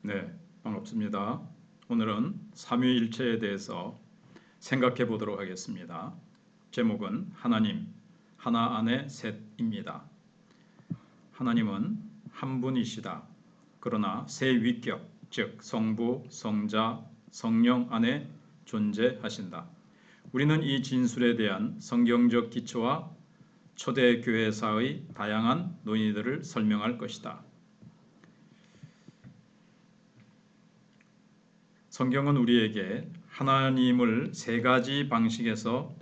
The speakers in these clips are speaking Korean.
네, 반갑습니다. 오늘은 삼위일체에 대해서 생각해 보도록 하겠습니다. 제목은 하나님, 하나 안에 셋입니다. 하나님은 한 분이시다. 그러나 세 위격, 즉 성부, 성자, 성령 안에 존재하신다. 우리는 이 진술에 대한 성경적 기초와 초대 교회사의 다양한 논의들을 설명할 것이다. 성경은 우리에게 하나님을 세 가지 방식에서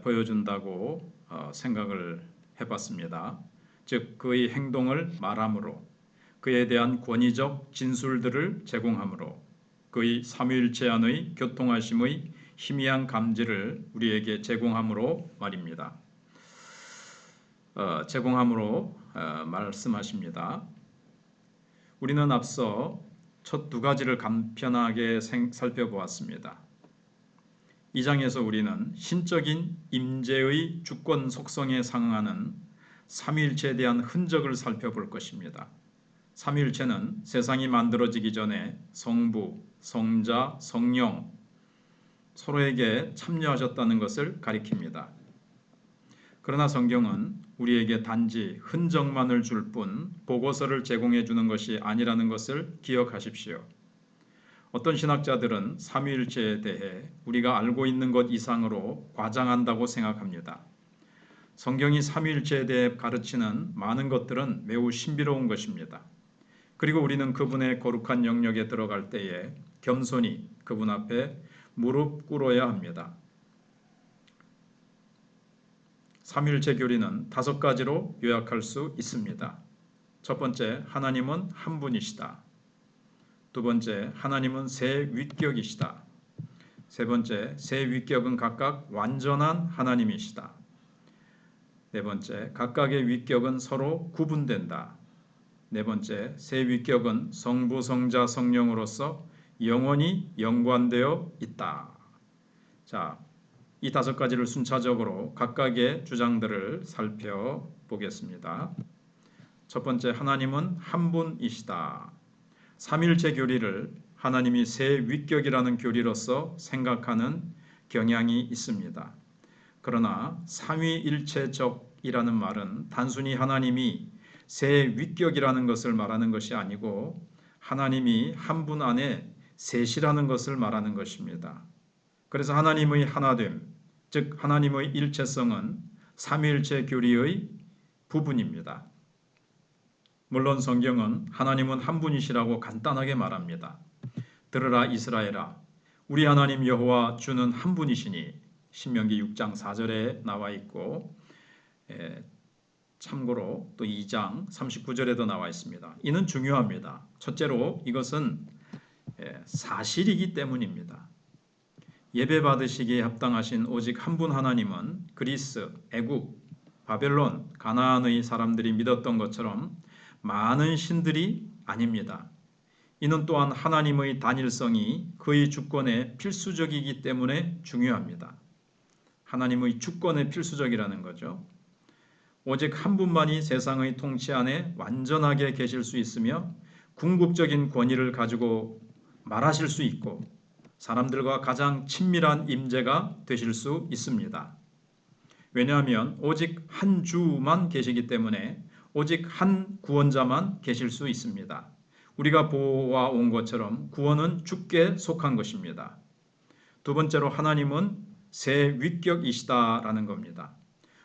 보여준다고 생각을 해봤습니다. 즉 그의 행동을 말함으로, 그에 대한 권위적 진술들을 제공함으로, 그의 삼위일체 안의 교통하심의 희미한 감지를 우리에게 제공함으로 말입니다. 제공함으로 말씀하십니다. 우리는 앞서 첫 두 가지를 간편하게 살펴보았습니다. 이 장에서 우리는 신적인 임재의 주권 속성에 상응하는 삼위일체에 대한 흔적을 살펴볼 것입니다. 삼위일체는 세상이 만들어지기 전에 성부, 성자, 성령 서로에게 참여하셨다는 것을 가리킵니다. 그러나 성경은 우리에게 단지 흔적만을 줄 뿐 보고서를 제공해 주는 것이 아니라는 것을 기억하십시오. 어떤 신학자들은 삼위일체에 대해 우리가 알고 있는 것 이상으로 과장한다고 생각합니다. 성경이 삼위일체에 대해 가르치는 많은 것들은 매우 신비로운 것입니다. 그리고 우리는 그분의 거룩한 영역에 들어갈 때에 겸손히 그분 앞에 무릎 꿇어야 합니다. 삼위일체 교리는 5가지로 요약할 수 있습니다. 첫 번째, 하나님은 한 분이시다. 두 번째, 하나님은 세 위격이시다. 세 번째, 세 위격은 각각 완전한 하나님이시다. 네 번째, 각각의 위격은 서로 구분된다. 네 번째, 세 위격은 성부, 성자, 성령으로서 영원히 연관되어 있다. 자, 이 5가지를 순차적으로 각각의 주장들을 살펴보겠습니다. 첫 번째, 하나님은 한 분이시다. 삼위일체 교리를 하나님이 세 위격이라는 교리로서 생각하는 경향이 있습니다. 그러나 삼위일체적이라는 말은 단순히 하나님이 세 위격이라는 것을 말하는 것이 아니고 하나님이 한 분 안에 셋이라는 것을 말하는 것입니다. 그래서 하나님의 하나됨, 즉 하나님의 일체성은 삼위일체 교리의 부분입니다. 물론 성경은 하나님은 한 분이시라고 간단하게 말합니다. 들으라 이스라엘아, 우리 하나님 여호와 주는 한 분이시니 신명기 6장 4절에 나와 있고 참고로 또 2장 39절에도 나와 있습니다. 이는 중요합니다. 첫째로 이것은 사실이기 때문입니다. 예배 받으시기에 합당하신 오직 한 분 하나님은 그리스, 애굽, 바벨론, 가나안의 사람들이 믿었던 것처럼 많은 신들이 아닙니다. 이는 또한 하나님의 단일성이 그의 주권에 필수적이기 때문에 중요합니다. 하나님의 주권에 필수적이라는 거죠. 오직 한 분만이 세상의 통치 안에 완전하게 계실 수 있으며 궁극적인 권위를 가지고 말하실 수 있고 사람들과 가장 친밀한 임재가 되실 수 있습니다. 왜냐하면 오직 한 주만 계시기 때문에 오직 한 구원자만 계실 수 있습니다. 우리가 보아온 것처럼 구원은 주께 속한 것입니다. 두 번째로 하나님은 세 위격이시다라는 겁니다.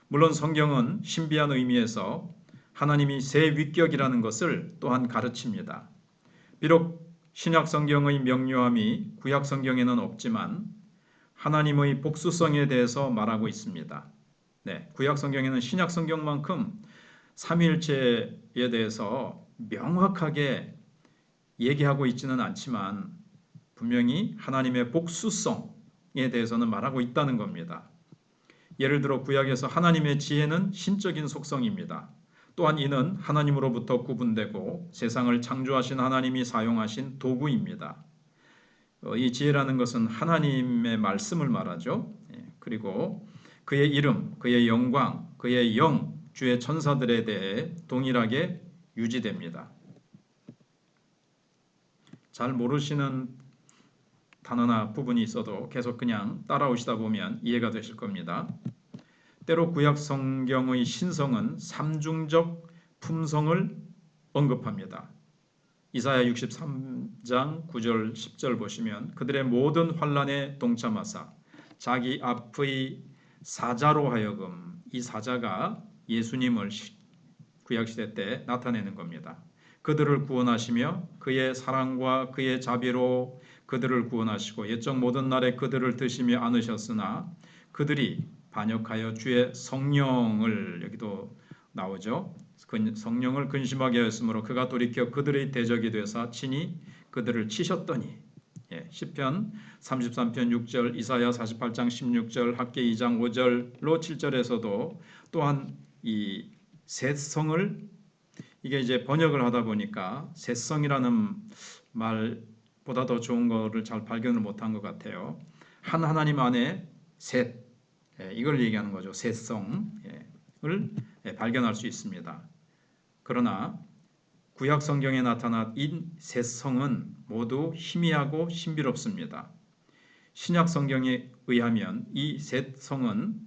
물론 성경은 신비한 의미에서 하나님이 세 위격이라는 것을 또한 가르칩니다. 비록 신약 성경의 명료함이 구약 성경에는 없지만 하나님의 복수성에 대해서 말하고 있습니다. 네, 구약 성경에는 신약 성경만큼 삼위일체에 대해서 명확하게 얘기하고 있지는 않지만 분명히 하나님의 복수성에 대해서는 말하고 있다는 겁니다. 예를 들어 구약에서 하나님의 지혜는 신적인 속성입니다. 또한 이는 하나님으로부터 구분되고 세상을 창조하신 하나님이 사용하신 도구입니다. 이 지혜라는 것은 하나님의 말씀을 말하죠. 그리고 그의 이름, 그의 영광, 그의 영, 주의 천사들에 대해 동일하게 유지됩니다. 잘 모르시는 단어나 부분이 있어도 계속 그냥 따라오시다 보면 이해가 되실 겁니다. 때로 구약 성경의 신성은 삼중적 품성을 언급합니다. 이사야 63장 9절 10절 보시면 그들의 모든 환난에 동참하사 자기 앞의 사자로 하여금, 이 사자가 예수님을 구약시대 때 나타내는 겁니다. 그들을 구원하시며 그의 사랑과 그의 자비로 그들을 구원하시고 옛적 모든 날에 그들을 드시며 안으셨으나 그들이 반역하여 주의 성령을, 여기도 나오죠, 성령을 근심하게 하였으므로 그가 돌이켜 그들의 대적이 되사 친히 그들을 치셨더니, 시편 33편 6절, 이사야 48장 16절, 학개 2장 5절로 7절에서도 또한 이 셋성을, 이게 이제 번역을 하다 보니까 셋성이라는 말보다 더 좋은 거를 잘 발견을 못한 것 같아요. 한 하나님 안에 셋, 이걸 얘기하는 거죠. 셋성을 발견할 수 있습니다. 그러나 구약 성경에 나타난 이 셋성은 모두 희미하고 신비롭습니다. 신약 성경에 의하면 이 셋성은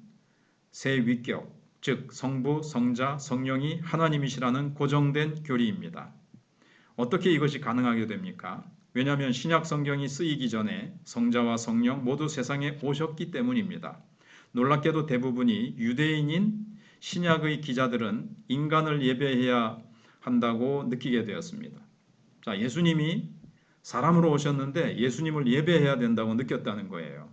세 위격, 즉 성부, 성자, 성령이 하나님이시라는 고정된 교리입니다. 어떻게 이것이 가능하게 됩니까? 왜냐하면 신약 성경이 쓰이기 전에 성자와 성령 모두 세상에 오셨기 때문입니다. 놀랍게도 대부분이 유대인인 신약의 기자들은 인간을 예배해야 한다고 느끼게 되었습니다. 자, 예수님이 사람으로 오셨는데 예수님을 예배해야 된다고 느꼈다는 거예요.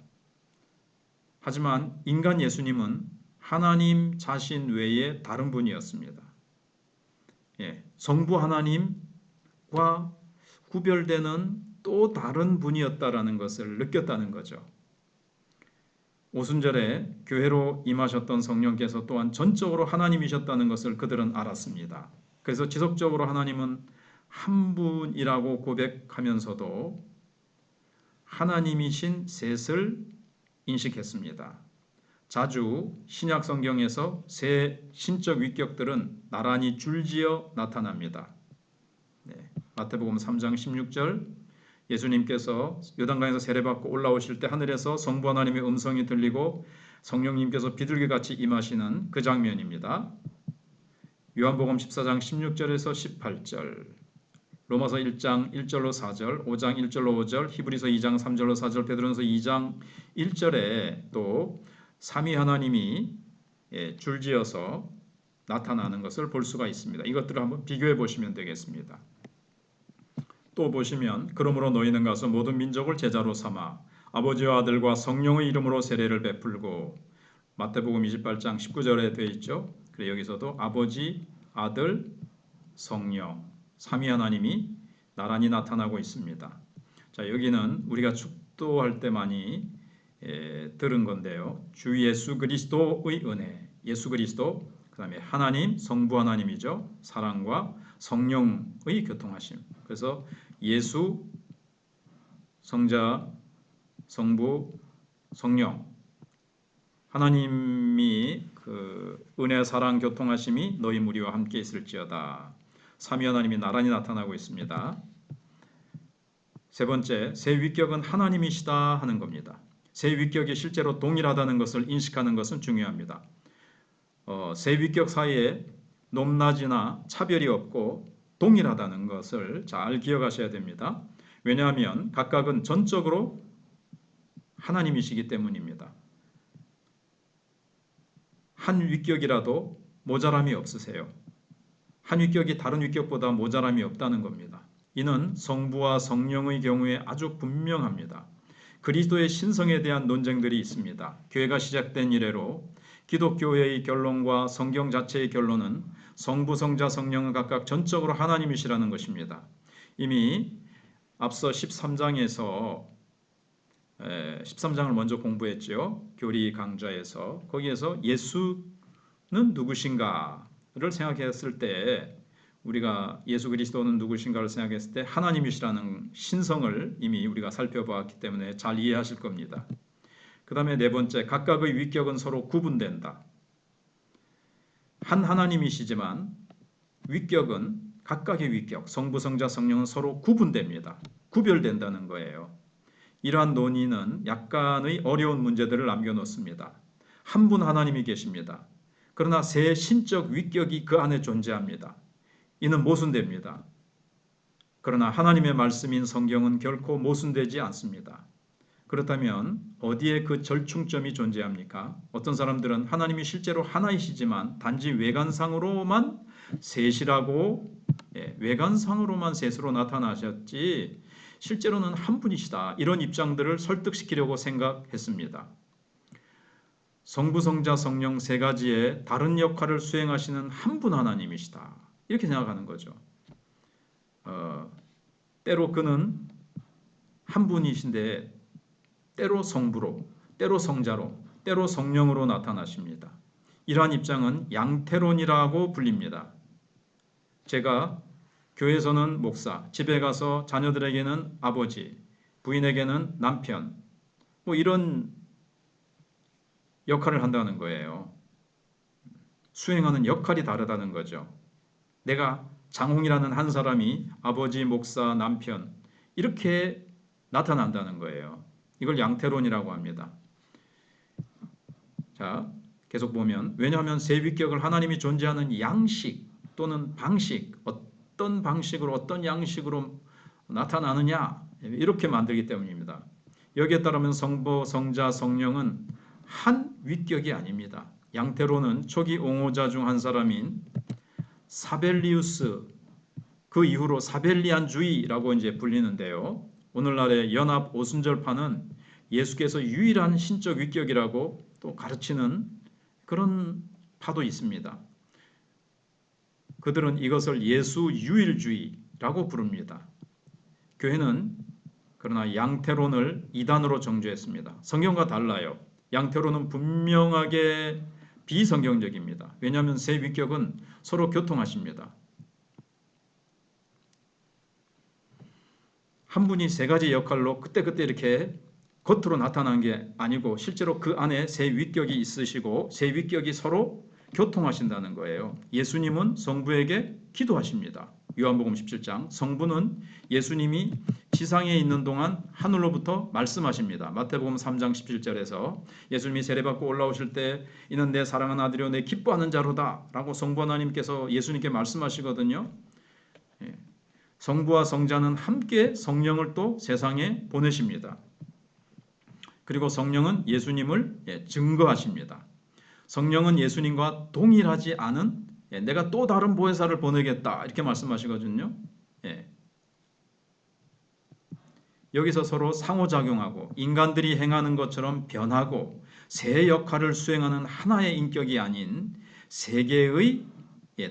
하지만 인간 예수님은 하나님 자신 외에 다른 분이었습니다. 성부 하나님과 구별되는 또 다른 분이었다라는 것을 느꼈다는 거죠. 오순절에 교회로 임하셨던 성령께서 또한 전적으로 하나님이셨다는 것을 그들은 알았습니다. 그래서 지속적으로 하나님은 한 분이라고 고백하면서도 하나님이신 셋을 인식했습니다. 자주 신약 성경에서 세 신적 위격들은 나란히 줄지어 나타납니다. 마태복음 3장 16절, 예수님께서 요단강에서 세례받고 올라오실 때 하늘에서 성부 하나님의 음성이 들리고 성령님께서 비둘기같이 임하시는 그 장면입니다. 요한복음 14장 16절에서 18절, 로마서 1장 1절로 4절, 5장 1절로 5절, 히브리서 2장 3절로 4절, 베드로전서 2장 1절에 또 삼위 하나님이 줄지어서 나타나는 것을 볼 수가 있습니다. 이것들을 한번 비교해 보시면 되겠습니다. 또 보시면 그러므로 너희는 가서 모든 민족을 제자로 삼아 아버지와 아들과 성령의 이름으로 세례를 베풀고, 마태복음 28장 19절에 되어 있죠. 그래 여기서도 아버지, 아들, 성령 삼위 하나님이 나란히 나타나고 있습니다. 자, 여기는 우리가 축도할 때 많이 들은 건데요. 주 예수 그리스도의 은혜, 예수 그리스도, 그 다음에 하나님, 성부 하나님이죠. 사랑과 성령의 교통하심. 그래서 예수, 성자, 성부, 성령, 하나님이 그 은혜, 사랑, 교통하심이 너희 무리와 함께 있을지어다. 삼위 하나님이 나란히 나타나고 있습니다. 세 번째, 세 위격은 하나님이시다 하는 겁니다. 세 위격이 실제로 동일하다는 것을 인식하는 것은 중요합니다. 세 위격 사이에 높낮이나 차별이 없고 동일하다는 것을 잘 기억하셔야 됩니다. 왜냐하면 각각은 전적으로 하나님이시기 때문입니다. 한 위격이라도 모자람이 없으세요. 한 위격이 다른 위격보다 모자람이 없다는 겁니다. 이는 성부와 성령의 경우에 아주 분명합니다. 그리스도의 신성에 대한 논쟁들이 있습니다. 교회가 시작된 이래로 기독교회의 결론과 성경 자체의 결론은 성부, 성자, 성령은 각각 전적으로 하나님이시라는 것입니다. 이미 앞서 13장에서 13장을 먼저 공부했죠. 교리 강좌에서. 거기에서 예수는 누구신가를 생각했을 때, 우리가 예수 그리스도는 누구신가를 생각했을 때 하나님이시라는 신성을 이미 우리가 살펴보았기 때문에 잘 이해하실 겁니다. 그 다음에 네 번째, 각각의 위격은 서로 구분된다. 한 하나님이시지만 위격은 각각의 위격, 성부, 성자, 성령은 서로 구분됩니다. 구별된다는 거예요. 이러한 논의는 약간의 어려운 문제들을 남겨놓습니다. 한 분 하나님이 계십니다. 그러나 세 신적 위격이 그 안에 존재합니다. 이는 모순됩니다. 그러나 하나님의 말씀인 성경은 결코 모순되지 않습니다. 그렇다면 어디에 그 절충점이 존재합니까? 어떤 사람들은 하나님이 실제로 하나이시지만 단지 외관상으로만 셋이라고, 외관상으로만 셋으로 나타나셨지 실제로는 한 분이시다, 이런 입장들을 설득시키려고 생각했습니다. 성부, 성자, 성령 세 가지의 다른 역할을 수행하시는 한 분 하나님이시다, 이렇게 생각하는 거죠. 때로 그는 한 분이신데 때로 성부로, 때로 성자로, 때로 성령으로 나타나십니다. 이러한 입장은 양태론이라고 불립니다. 제가 교회에서는 목사, 집에 가서 자녀들에게는 아버지, 부인에게는 남편, 이런 역할을 한다는 거예요. 수행하는 역할이 다르다는 거죠. 내가 장홍이라는 한 사람이 아버지, 목사, 남편 이렇게 나타난다는 거예요. 이걸 양태론이라고 합니다. 자, 계속 보면, 왜냐하면 세 위격을 하나님이 존재하는 양식 또는 방식, 어떤 방식으로 어떤 양식으로 나타나느냐 이렇게 만들기 때문입니다. 여기에 따르면 성부, 성자, 성령은 한 위격이 아닙니다. 양태론은 초기 옹호자 중 한 사람인 사벨리우스, 그 이후로 사벨리안주의라고 이제 불리는데요. 오늘날의 연합 오순절파는 예수께서 유일한 신적 위격이라고 또 가르치는 그런 파도 있습니다. 그들은 이것을 예수 유일주의라고 부릅니다. 교회는 그러나 양태론을 이단으로 정죄했습니다. 성경과 달라요. 양태론은 분명하게 비성경적입니다. 왜냐하면 세 위격은 서로 교통하십니다. 한 분이 세 가지 역할로 그때그때 이렇게 겉으로 나타난 게 아니고 실제로 그 안에 세 위격이 있으시고 세 위격이 서로 교통하신다는 거예요. 예수님은 성부에게 기도하십니다. 요한복음 17장. 성부는 예수님이 지상에 있는 동안 하늘로부터 말씀하십니다. 마태복음 3장 17절에서 예수님이 세례받고 올라오실 때 이는 내 사랑하는 아들이요 내 기뻐하는 자로다 라고 성부 하나님께서 예수님께 말씀하시거든요. 성부와 성자는 함께 성령을 또 세상에 보내십니다. 그리고 성령은 예수님을 증거하십니다. 성령은 예수님과 동일하지 않은 내가 또 다른 보혜사를 보내겠다 이렇게 말씀하시거든요. 여기서 서로 상호작용하고 인간들이 행하는 것처럼 변하고 세 역할을 수행하는 하나의 인격이 아닌 세 개의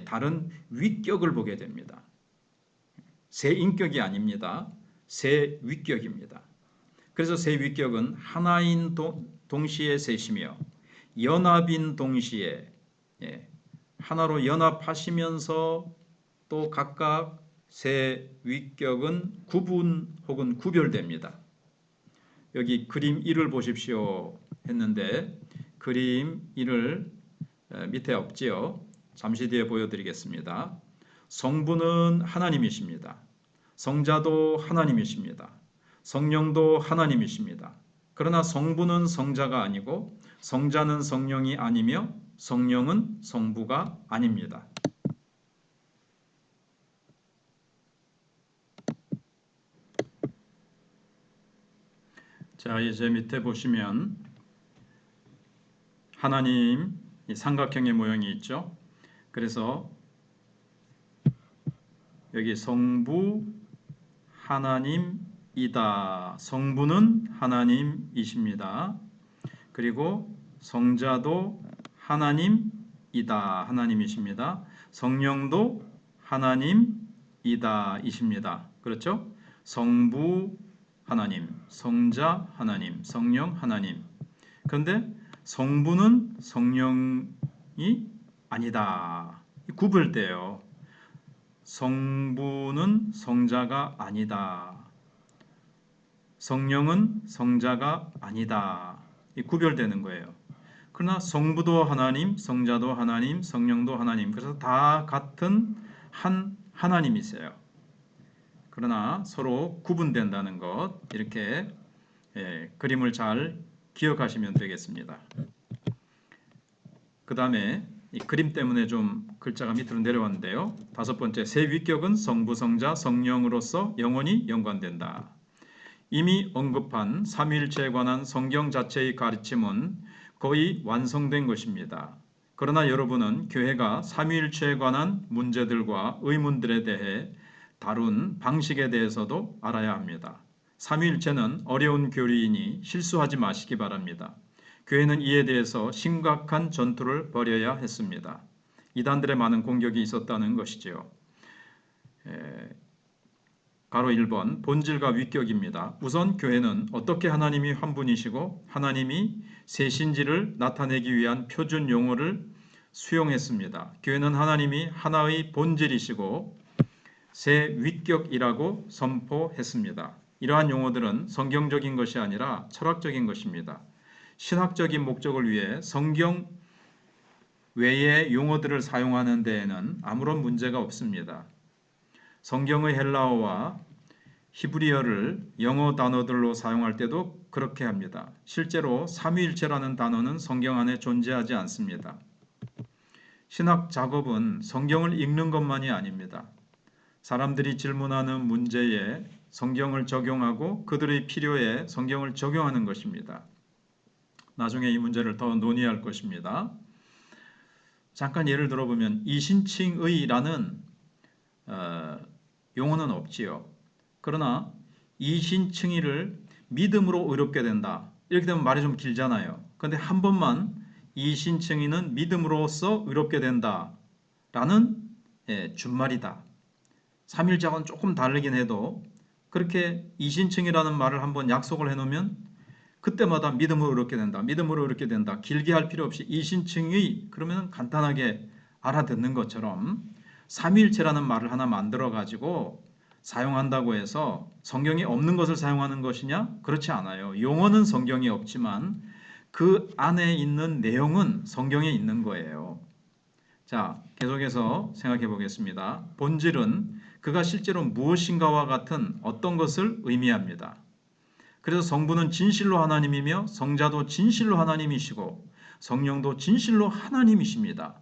다른 위격을 보게 됩니다. 세 인격이 아닙니다. 세 위격입니다. 그래서 세 위격은 하나인 동시에 셋이며 연합인 동시에 하나로 연합하시면서 또 각각 세 위격은 구분 혹은 구별됩니다. 여기 그림 1을 보십시오 했는데 그림 1을 밑에 없지요. 잠시 뒤에 보여드리겠습니다. 성부는 하나님이십니다. 성자도 하나님이십니다. 성령도 하나님이십니다. 그러나 성부는 성자가 아니고 성자는 성령이 아니며 성령은 성부가 아닙니다. 자, 이제 밑에 보시면 하나님 이 삼각형의 모양이 있죠. 그래서 여기 성부 하나님이다. 성부는 하나님이십니다. 그리고 성자도 하나님이다. 하나님이십니다. 성령도 하나님이다. 이십니다. 그렇죠? 성부 하나님, 성자 하나님, 성령 하나님. 그런데 성부는 성령이 아니다. 구별돼요. 성부는 성자가 아니다. 성령은 성자가 아니다. 구별되는 거예요. 그러나 성부도 하나님, 성자도 하나님, 성령도 하나님. 그래서 다 같은 한 하나님이세요. 그러나 서로 구분된다는 것, 이렇게 그림을 잘 기억하시면 되겠습니다. 그 다음에 이 그림 때문에 좀 글자가 밑으로 내려왔는데요. 다섯 번째, 세 위격은 성부, 성자, 성령으로서 영원히 연관된다. 이미 언급한 삼위일체에 관한 성경 자체의 가르침은 거의 완성된 것입니다. 그러나 여러분은 교회가 삼위일체에 관한 문제들과 의문들에 대해 다룬 방식에 대해서도 알아야 합니다. 삼위일체는 어려운 교리이니 실수하지 마시기 바랍니다. 교회는 이에 대해서 심각한 전투를 벌여야 했습니다. 이단들의 많은 공격이 있었다는 것이지요. 가로 1번 본질과 위격입니다. 우선 교회는 어떻게 하나님이 한 분이시고 하나님이 셋인지를 나타내기 위한 표준 용어를 수용했습니다. 교회는 하나님이 하나의 본질이시고 세 위격이라고 선포했습니다. 이러한 용어들은 성경적인 것이 아니라 철학적인 것입니다. 신학적인 목적을 위해 성경 외의 용어들을 사용하는 데에는 아무런 문제가 없습니다. 성경의 헬라어와 히브리어를 영어 단어들로 사용할 때도 그렇게 합니다. 실제로 삼위일체라는 단어는 성경 안에 존재하지 않습니다. 신학 작업은 성경을 읽는 것만이 아닙니다. 사람들이 질문하는 문제에 성경을 적용하고 그들의 필요에 성경을 적용하는 것입니다. 나중에 이 문제를 더 논의할 것입니다. 잠깐 예를 들어보면 이신칭의라는 용어는 없지요. 그러나 이신칭의를 믿음으로 의롭게 된다. 이렇게 되면 말이 좀 길잖아요. 그런데 한 번만 이신칭의는 믿음으로써 의롭게 된다. 라는 준말이다. 삼일자와는 조금 다르긴 해도 그렇게 이신칭이라는 말을 한번 약속을 해놓으면 그때마다 믿음으로 의롭게 된다. 믿음으로 의롭게 된다. 길게 할 필요 없이 이신칭의 그러면 간단하게 알아듣는 것처럼 삼위일체라는 말을 하나 만들어 가지고 사용한다고 해서 성경에 없는 것을 사용하는 것이냐? 그렇지 않아요. 용어는 성경에 없지만 그 안에 있는 내용은 성경에 있는 거예요. 자, 계속해서 생각해 보겠습니다. 본질은 그가 실제로 무엇인가와 같은 어떤 것을 의미합니다. 그래서 성부는 진실로 하나님이며 성자도 진실로 하나님이시고 성령도 진실로 하나님이십니다.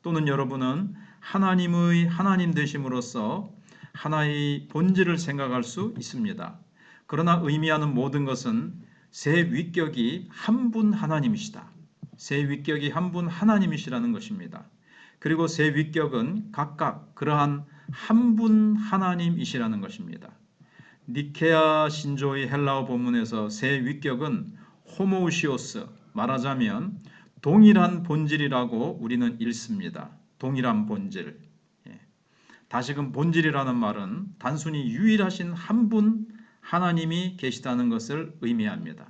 또는 여러분은 하나님의 하나님 되심으로써 하나의 본질을 생각할 수 있습니다. 그러나 의미하는 모든 것은 세 위격이 한 분 하나님이시다. 세 위격이 한 분 하나님이시라는 것입니다. 그리고 세 위격은 각각 그러한 한 분 하나님이시라는 것입니다. 니케아 신조의 헬라어 본문에서 세 위격은 호모우시오스, 말하자면 동일한 본질이라고 우리는 읽습니다. 동일한 본질. 다시금 본질이라는 말은 단순히 유일하신 한 분 하나님이 계시다는 것을 의미합니다.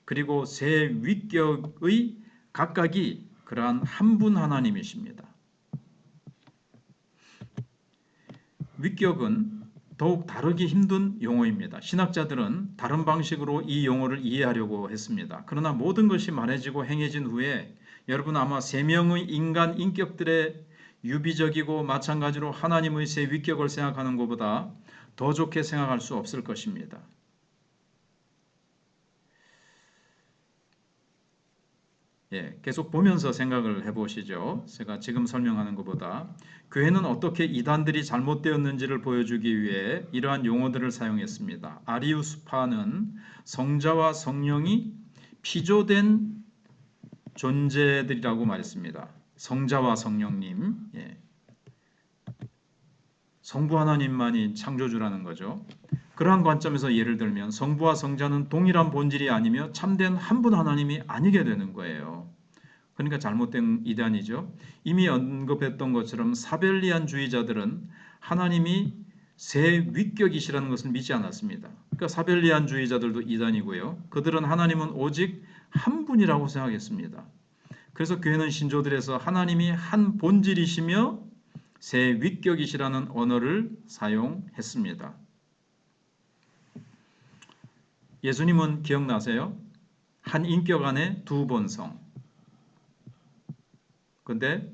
그리고 세 위격의 각각이 그러한 한 분 하나님이십니다. 위격은 더욱 다루기 힘든 용어입니다. 신학자들은 다른 방식으로 이 용어를 이해하려고 했습니다. 그러나 모든 것이 말해지고 행해진 후에 여러분 아마 세 명의 인간 인격들의 유비적이고 마찬가지로 하나님의 세 위격을 생각하는 것보다 더 좋게 생각할 수 없을 것입니다. 계속 보면서 생각을 해보시죠. 제가 지금 설명하는 것보다 교회는 어떻게 이단들이 잘못되었는지를 보여주기 위해 이러한 용어들을 사용했습니다. 아리우스파는 성자와 성령이 피조된 존재들이라고 말했습니다. 성자와 성령님, 성부 하나님만이 창조주라는 거죠. 그러한 관점에서 예를 들면 성부와 성자는 동일한 본질이 아니며 참된 한 분 하나님이 아니게 되는 거예요. 그러니까 잘못된 이단이죠. 이미 언급했던 것처럼 사벨리안주의자들은 하나님이 세 위격이시라는 것을 믿지 않았습니다. 그러니까 사벨리안주의자들도 이단이고요. 그들은 하나님은 오직 한 분이라고 생각했습니다. 그래서 교회는 신조들에서 하나님이 한 본질이시며 세 위격이시라는 언어를 사용했습니다. 예수님은 기억나세요? 한 인격 안에 두 본성. 근데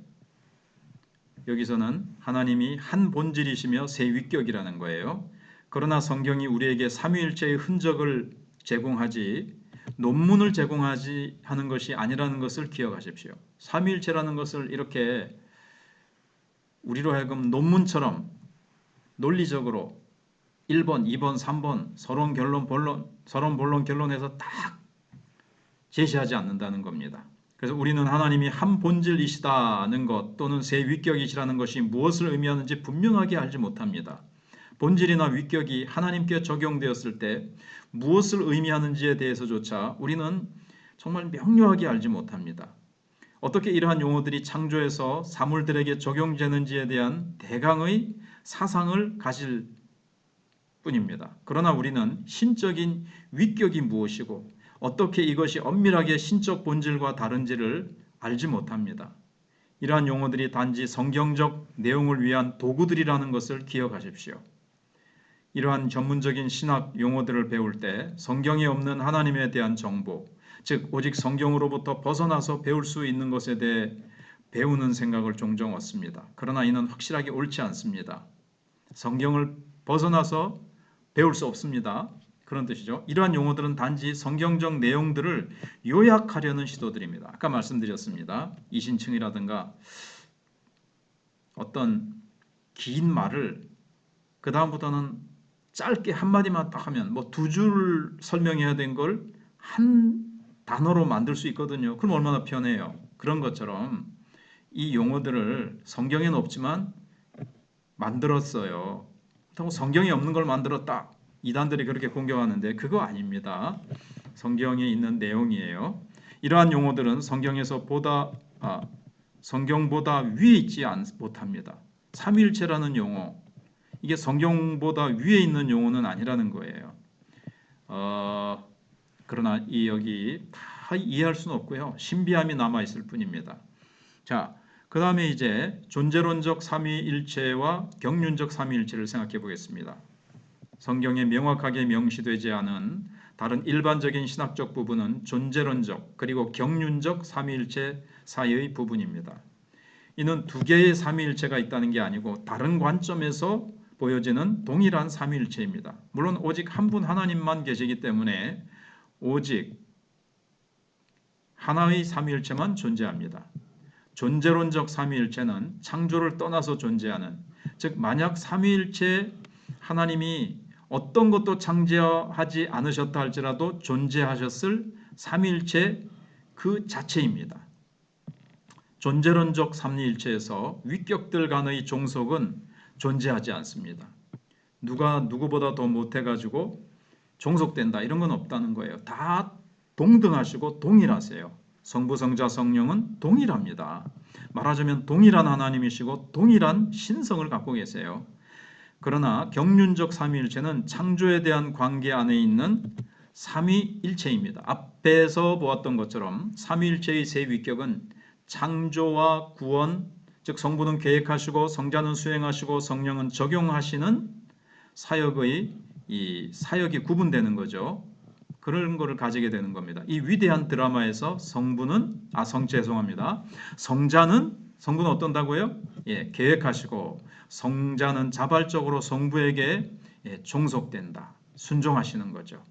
여기서는 하나님이 한 본질이시며 세 위격이라는 거예요. 그러나 성경이 우리에게 삼위일체의 흔적을 제공하지 논문을 제공하지 하는 것이 아니라는 것을 기억하십시오. 삼위일체라는 것을 이렇게 우리로 하여금 논문처럼 논리적으로 1번, 2번, 3번 서론 본론 결론에서 딱 제시하지 않는다는 겁니다. 그래서 우리는 하나님이 한 본질이시다는 것 또는 세 위격이시라는 것이 무엇을 의미하는지 분명하게 알지 못합니다. 본질이나 위격이 하나님께 적용되었을 때 무엇을 의미하는지에 대해서조차 우리는 정말 명료하게 알지 못합니다. 어떻게 이러한 용어들이 창조에서 사물들에게 적용되는지에 대한 대강의 사상을 가질 뿐입니다. 그러나 우리는 신적인 위격이 무엇이고 어떻게 이것이 엄밀하게 신적 본질과 다른지를 알지 못합니다. 이러한 용어들이 단지 성경적 내용을 위한 도구들이라는 것을 기억하십시오. 이러한 전문적인 신학 용어들을 배울 때 성경에 없는 하나님에 대한 정보, 즉 오직 성경으로부터 벗어나서 배울 수 있는 것에 대해 배우는 생각을 종종 얻습니다. 그러나 이는 확실하게 옳지 않습니다. 성경을 벗어나서 배울 수 없습니다. 그런 뜻이죠. 이러한 용어들은 단지 성경적 내용들을 요약하려는 시도들입니다. 아까 말씀드렸습니다. 이신층이라든가 어떤 긴 말을 그 다음부터는 짧게 한마디만 딱 하면 뭐 두 줄 설명해야 된 걸 한 단어로 만들 수 있거든요. 그럼 얼마나 편해요. 그런 것처럼 이 용어들을 성경에는 없지만 만들었어요. 그렇다고 성경에 없는 걸 만들었다. 이단들이 그렇게 공격하는데 그거 아닙니다. 성경에 있는 내용이에요. 이러한 용어들은 성경보다 위에 있지 못합니다. 삼위일체라는 용어, 이게 성경보다 위에 있는 용어는 아니라는 거예요. 그러나 여기 다 이해할 수는 없고요. 신비함이 남아있을 뿐입니다. 자, 그 다음에 이제 존재론적 삼위일체와 경륜적 삼위일체를 생각해 보겠습니다. 성경에 명확하게 명시되지 않은 다른 일반적인 신학적 부분은 존재론적 그리고 경륜적 삼위일체 사이의 부분입니다. 이는 두 개의 삼위일체가 있다는 게 아니고 다른 관점에서 보여지는 동일한 삼위일체입니다. 물론 오직 한 분 하나님만 계시기 때문에 오직 하나의 삼위일체만 존재합니다. 존재론적 삼위일체는 창조를 떠나서 존재하는, 즉 만약 삼위일체 하나님이 어떤 것도 창조하지 않으셨다 할지라도 존재하셨을 삼위일체 그 자체입니다. 존재론적 삼위일체에서 위격들 간의 종속은 존재하지 않습니다. 누가 누구보다 더 못해가지고 종속된다 이런 건 없다는 거예요. 다 동등하시고 동일하세요. 성부, 성자, 성령은 동일합니다. 말하자면 동일한 하나님이시고 동일한 신성을 갖고 계세요. 그러나 경륜적 삼위일체는 창조에 대한 관계 안에 있는 삼위일체입니다. 앞에서 보았던 것처럼 삼위일체의 세 위격은 창조와 구원, 즉 성부는 계획하시고 성자는 수행하시고 성령은 적용하시는 사역이 구분되는 거죠. 그런 거를 가지게 되는 겁니다. 이 위대한 드라마에서 성부는 어떤다고요? 계획하시고 성자는 자발적으로 성부에게 종속된다. 순종하시는 거죠.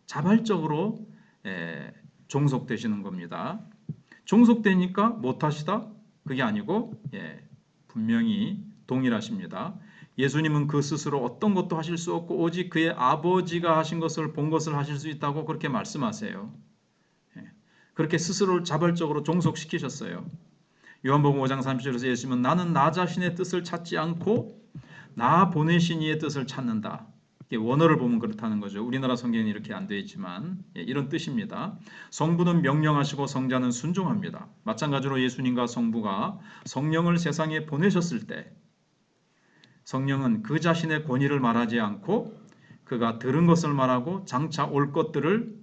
자발적으로 종속되시는 겁니다. 종속되니까 못하시다? 그게 아니고 분명히 동일하십니다. 예수님은 그 스스로 어떤 것도 하실 수 없고 오직 그의 아버지가 하신 것을 본 것을 하실 수 있다고 그렇게 말씀하세요. 그렇게 스스로를 자발적으로 종속시키셨어요. 요한복음 5장 30절에서 예수님은 나는 나 자신의 뜻을 찾지 않고 나 보내신 이의 뜻을 찾는다. 원어를 보면 그렇다는 거죠. 우리나라 성경은 이렇게 안 되어 있지만 이런 뜻입니다. 성부는 명령하시고 성자는 순종합니다. 마찬가지로 예수님과 성부가 성령을 세상에 보내셨을 때 성령은 그 자신의 권위를 말하지 않고 그가 들은 것을 말하고 장차 올 것들을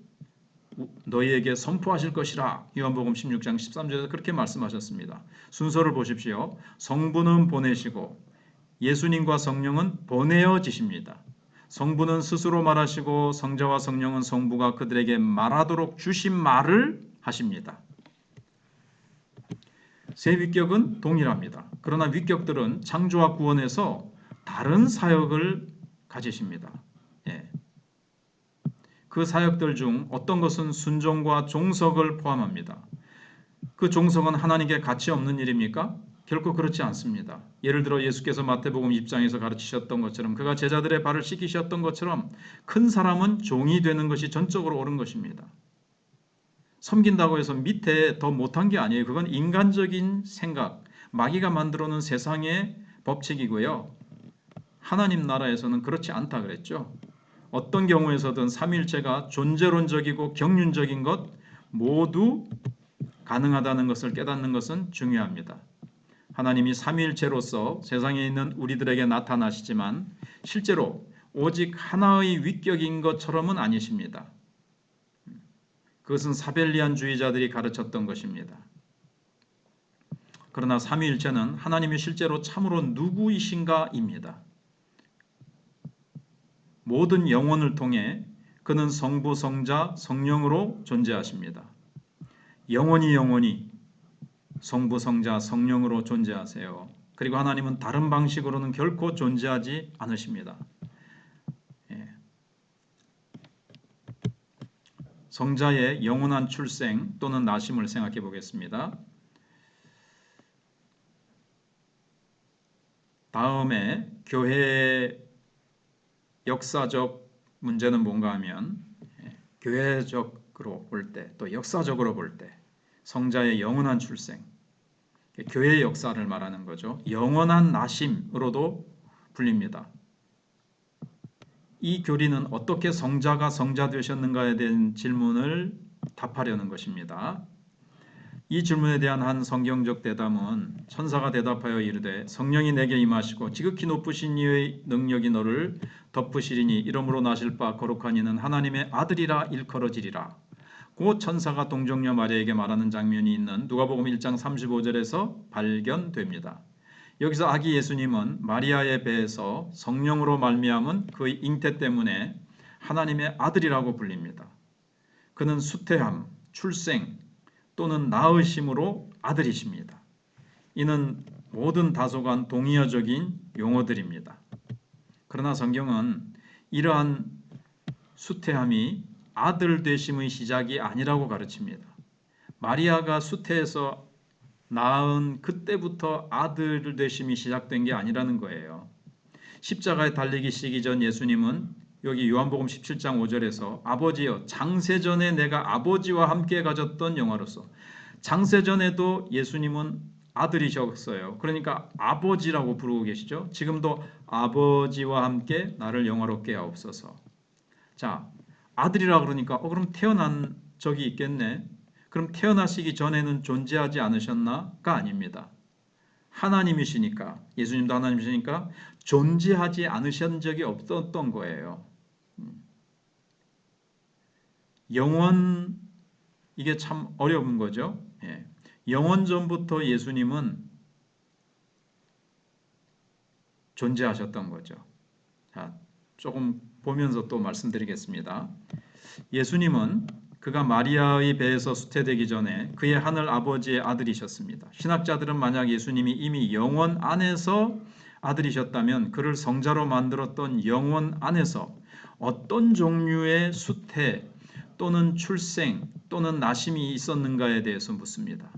너희에게 선포하실 것이라. 요한복음 16장 13절에서 그렇게 말씀하셨습니다. 순서를 보십시오. 성부는 보내시고 예수님과 성령은 보내어지십니다. 성부는 스스로 말하시고 성자와 성령은 성부가 그들에게 말하도록 주신 말을 하십니다. 세 위격은 동일합니다. 그러나 위격들은 창조와 구원에서 다른 사역을 가지십니다. 예. 그 사역들 중 어떤 것은 순종과 종속을 포함합니다. 그 종속은 하나님께 가치 없는 일입니까? 결코 그렇지 않습니다. 예를 들어 예수께서 마태복음 10장에서 가르치셨던 것처럼 그가 제자들의 발을 씻기셨던 것처럼 큰 사람은 종이 되는 것이 전적으로 옳은 것입니다. 섬긴다고 해서 밑에 더 못한 게 아니에요. 그건 인간적인 생각, 마귀가 만들어 놓은 세상의 법칙이고요. 하나님 나라에서는 그렇지 않다 그랬죠. 어떤 경우에서든 삼위일체가 존재론적이고 경륜적인 것 모두 가능하다는 것을 깨닫는 것은 중요합니다. 하나님이 삼위일체로서 세상에 있는 우리들에게 나타나시지만 실제로 오직 하나의 위격인 것처럼은 아니십니다. 그것은 사벨리안주의자들이 가르쳤던 것입니다. 그러나 삼위일체는 하나님이 실제로 참으로 누구이신가입니다. 모든 영혼을 통해 그는 성부, 성자, 성령으로 존재하십니다. 영원히 성부, 성자, 성령으로 존재하세요. 그리고 하나님은 다른 방식으로는 결코 존재하지 않으십니다. 성자의 영원한 출생 또는 나심을 생각해 보겠습니다. 다음에 교회의 역사적 문제는 뭔가 하면 교회적으로 볼 때 또 역사적으로 볼 때 성자의 영원한 출생, 교회의 역사를 말하는 거죠. 영원한 나심으로도 불립니다. 이 교리는 어떻게 성자가 성자 되셨는가에 대한 질문을 답하려는 것입니다. 이 질문에 대한 한 성경적 대답은 천사가 대답하여 이르되 성령이 내게 임하시고 지극히 높으신 이의 능력이 너를 덮으시리니 이러므로 나실 바 거룩한 이는 하나님의 아들이라 일컬어지리라. 그 천사가 동정녀 마리아에게 말하는 장면이 있는 누가복음 1장 35절에서 발견됩니다. 여기서 아기 예수님은 마리아의 배에서 성령으로 말미암은 그의 잉태 때문에 하나님의 아들이라고 불립니다. 그는 수태함, 출생 또는 낳으심으로 아들이십니다. 이는 모든 다소간 동의어적인 용어들입니다. 그러나 성경은 이러한 수태함이 아들 되심의 시작이 아니라고 가르칩니다. 마리아가 수태에서 낳은 그때부터 아들 되심이 시작된 게 아니라는 거예요. 십자가에 달리기 시기 전 예수님은 여기 요한복음 17장 5절에서 아버지여 장세전에 내가 아버지와 함께 가졌던 영화로서 장세전에도 예수님은 아들이셨어요. 그러니까 아버지라고 부르고 계시죠. 지금도 아버지와 함께 나를 영화롭게 하옵소서. 자, 아들이라 그러니까 그럼 태어난 적이 있겠네. 그럼 태어나시기 전에는 존재하지 않으셨나가 아닙니다. 하나님이시니까 예수님도 하나님이시니까 존재하지 않으신 적이 없었던 거예요. 영원 이게 참 어려운 거죠. 예. 영원 전부터 예수님은 존재하셨던 거죠. 자, 조금 보면서 또 말씀드리겠습니다. 예수님은 그가 마리아의 배에서 수태되기 전에 그의 하늘 아버지의 아들이셨습니다. 신학자들은 만약 예수님이 이미 영원 안에서 아들이셨다면 그를 성자로 만들었던 영원 안에서 어떤 종류의 수태 또는 출생 또는 나심이 있었는가에 대해서 묻습니다.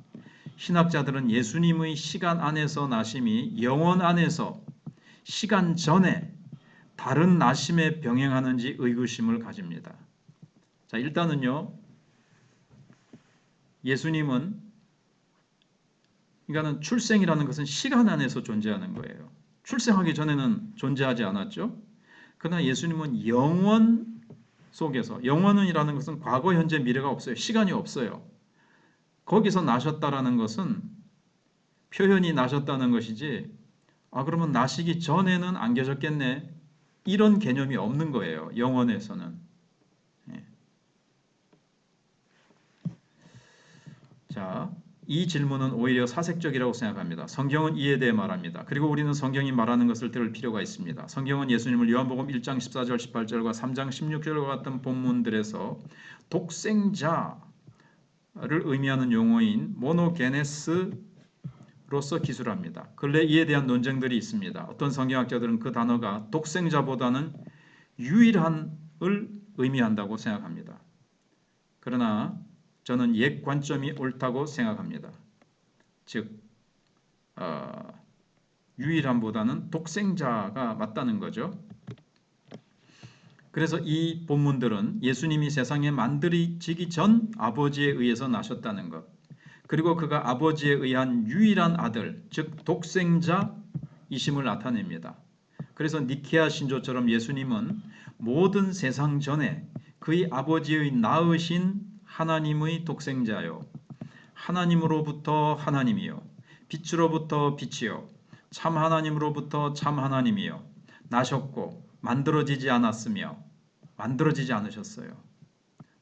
신학자들은 예수님의 시간 안에서 나심이 영원 안에서 시간 전에 다른 나심에 병행하는지 의구심을 가집니다. 자, 일단은요. 예수님은 그러니까는 출생이라는 것은 시간 안에서 존재하는 거예요. 출생하기 전에는 존재하지 않았죠. 그러나 예수님은 영원 속에서 영원이라는 것은 과거, 현재, 미래가 없어요. 시간이 없어요. 거기서 나셨다라는 것은 표현이 나셨다는 것이지 그러면 나시기 전에는 안 계셨겠네. 이런 개념이 없는 거예요. 영원에서는. 자, 이 질문은 오히려 사색적이라고 생각합니다. 성경은 이에 대해 말합니다. 그리고 우리는 성경이 말하는 것을 들을 필요가 있습니다. 성경은 예수님을 요한복음 1장 14절 18절과 3장 16절과 같은 본문들에서 독생자를 의미하는 용어인 모노게네스라고 독생자로서 기술합니다. 근래 이에 대한 논쟁들이 있습니다. 어떤 성경학자들은 그 단어가 독생자보다는 유일한을 의미한다고 생각합니다. 그러나 저는 옛 관점이 옳다고 생각합니다. 즉 유일함보다는 독생자가 맞다는 거죠. 그래서 이 본문들은 예수님이 세상에 만들어지기 전 아버지에 의해서 나셨다는 것, 그리고 그가 아버지에 의한 유일한 아들, 즉 독생자이심을 나타냅니다. 그래서 니케아 신조처럼 예수님은 모든 세상 전에 그의 아버지의 낳으신 하나님의 독생자요, 하나님으로부터 하나님이요, 빛으로부터 빛이요, 참 하나님으로부터 참 하나님이요, 나셨고 만들어지지 않았으며 만들어지지 않으셨어요.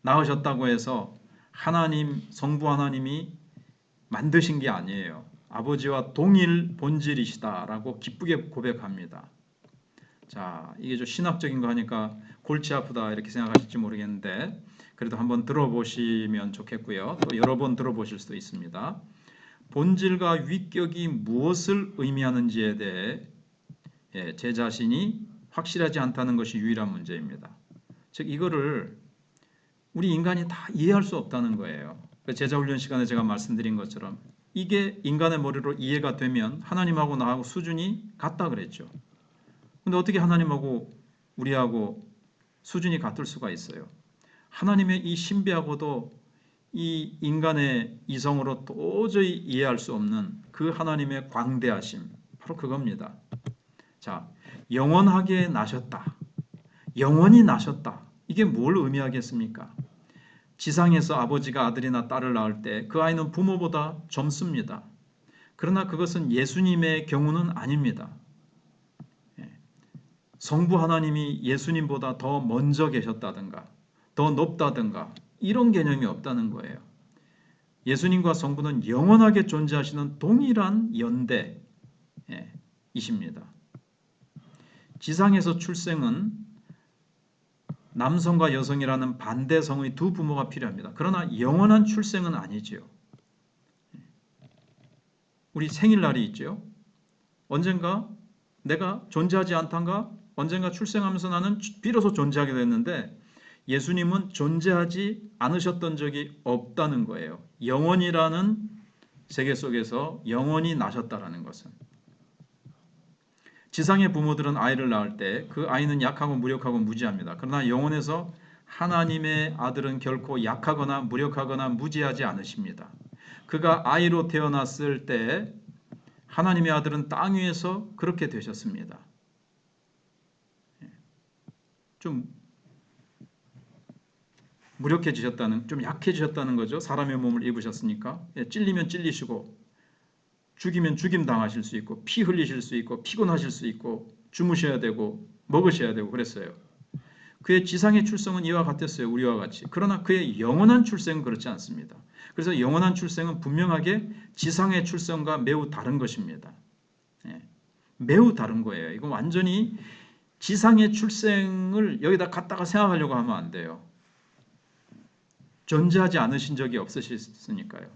낳으셨다고 해서 하나님, 성부 하나님이 만드신 게 아니에요. 아버지와 동일 본질이시다라고 기쁘게 고백합니다. 자, 이게 좀 신학적인 거 하니까 골치 아프다 이렇게 생각하실지 모르겠는데 그래도 한번 들어보시면 좋겠고요. 또 여러 번 들어보실 수도 있습니다. 본질과 위격이 무엇을 의미하는지에 대해 제 자신이 확실하지 않다는 것이 유일한 문제입니다. 즉 이거를 우리 인간이 다 이해할 수 없다는 거예요. 제자훈련 시간에 제가 말씀드린 것처럼 이게 인간의 머리로 이해가 되면 하나님하고 나하고 수준이 같다 그랬죠. 근데 어떻게 하나님하고 우리하고 수준이 같을 수가 있어요? 하나님의 이 신비하고도 이 인간의 이성으로 도저히 이해할 수 없는 그 하나님의 광대하심, 바로 그겁니다. 자, 영원하게 나셨다. 영원히 나셨다. 이게 뭘 의미하겠습니까? 지상에서 아버지가 아들이나 딸을 낳을 때 그 아이는 부모보다 젊습니다. 그러나 그것은 예수님의 경우는 아닙니다. 성부 하나님이 예수님보다 더 먼저 계셨다든가 더 높다든가 이런 개념이 없다는 거예요. 예수님과 성부는 영원하게 존재하시는 동일한 연대이십니다. 지상에서 출생은 남성과 여성이라는 반대성의 두 부모가 필요합니다. 그러나 영원한 출생은 아니지요. 우리 생일날이 있죠. 언젠가 내가 존재하지 않던가 언젠가 출생하면서 나는 비로소 존재하게 됐는데 예수님은 존재하지 않으셨던 적이 없다는 거예요. 영원이라는 세계 속에서 영원히 나셨다라는 것은. 지상의 부모들은 아이를 낳을 때 그 아이는 약하고 무력하고 무지합니다. 그러나 영원에서 하나님의 아들은 결코 약하거나 무력하거나 무지하지 않으십니다. 그가 아이로 태어났을 때 하나님의 아들은 땅 위에서 그렇게 되셨습니다. 좀 무력해지셨다는, 좀 약해지셨다는 거죠. 사람의 몸을 입으셨으니까. 찔리면 찔리시고 죽이면 죽임 당하실 수 있고 피 흘리실 수 있고 피곤하실 수 있고 주무셔야 되고 먹으셔야 되고 그랬어요. 그의 지상의 출생은 이와 같았어요. 우리와 같이. 그러나 그의 영원한 출생은 그렇지 않습니다. 그래서 영원한 출생은 분명하게 지상의 출생과 매우 다른 것입니다. 매우 다른 거예요. 이건 완전히 지상의 출생을 여기다 갖다가 생각하려고 하면 안 돼요. 존재하지 않으신 적이 없으셨으니까요.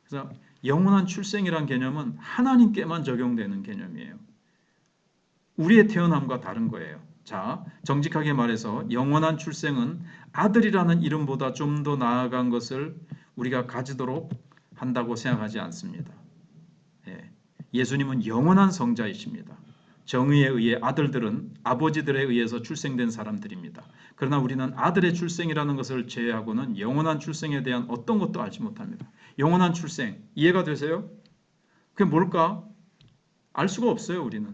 그래서 영원한 출생이란 개념은 하나님께만 적용되는 개념이에요. 우리의 태어남과 다른 거예요. 자, 정직하게 말해서 영원한 출생은 아들이라는 이름보다 좀 더 나아간 것을 우리가 가지도록 한다고 생각하지 않습니다. 예수님은 영원한 성자이십니다. 정의에 의해 아들들은 아버지들에 의해서 출생된 사람들입니다. 그러나 우리는 아들의 출생이라는 것을 제외하고는 영원한 출생에 대한 어떤 것도 알지 못합니다. 영원한 출생, 이해가 되세요? 그게 뭘까? 알 수가 없어요, 우리는.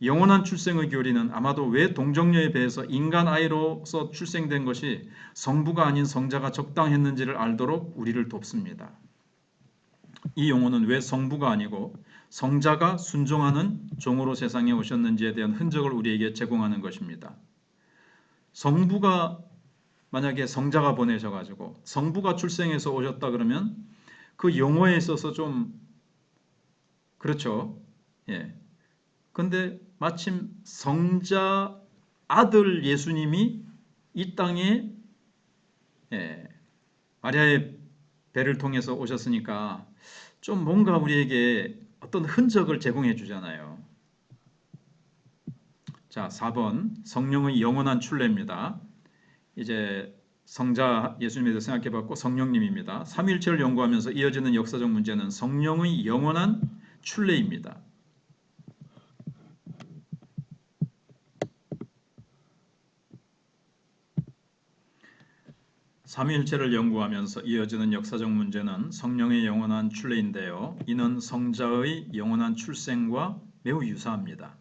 영원한 출생의 교리는 아마도 왜 동정녀에 비해서 인간 아이로서 출생된 것이 성부가 아닌 성자가 적당했는지를 알도록 우리를 돕습니다. 이 용어는 왜 성부가 아니고 성자가 순종하는 종으로 세상에 오셨는지에 대한 흔적을 우리에게 제공하는 것입니다. 성부가 만약에 성자가 보내셔가지고 성부가 출생해서 오셨다 그러면 그 용어에 있어서 좀 그렇죠. 근데 마침 성자 아들 예수님이 이 땅에 마리아의 배를 통해서 오셨으니까 좀 뭔가 우리에게 어떤 흔적을 제공해 주잖아요. 자, 4번 성령의 영원한 출례입니다. 이제 성자 예수님에 대해서 생각해 봤고 성령님입니다. 삼위일체를 연구하면서 이어지는 역사적 문제는 성령의 영원한 출례입니다. 삼위일체를 연구하면서 이어지는 역사적 문제는 성령의 영원한 출례인데요. 이는 성자의 영원한 출생과 매우 유사합니다.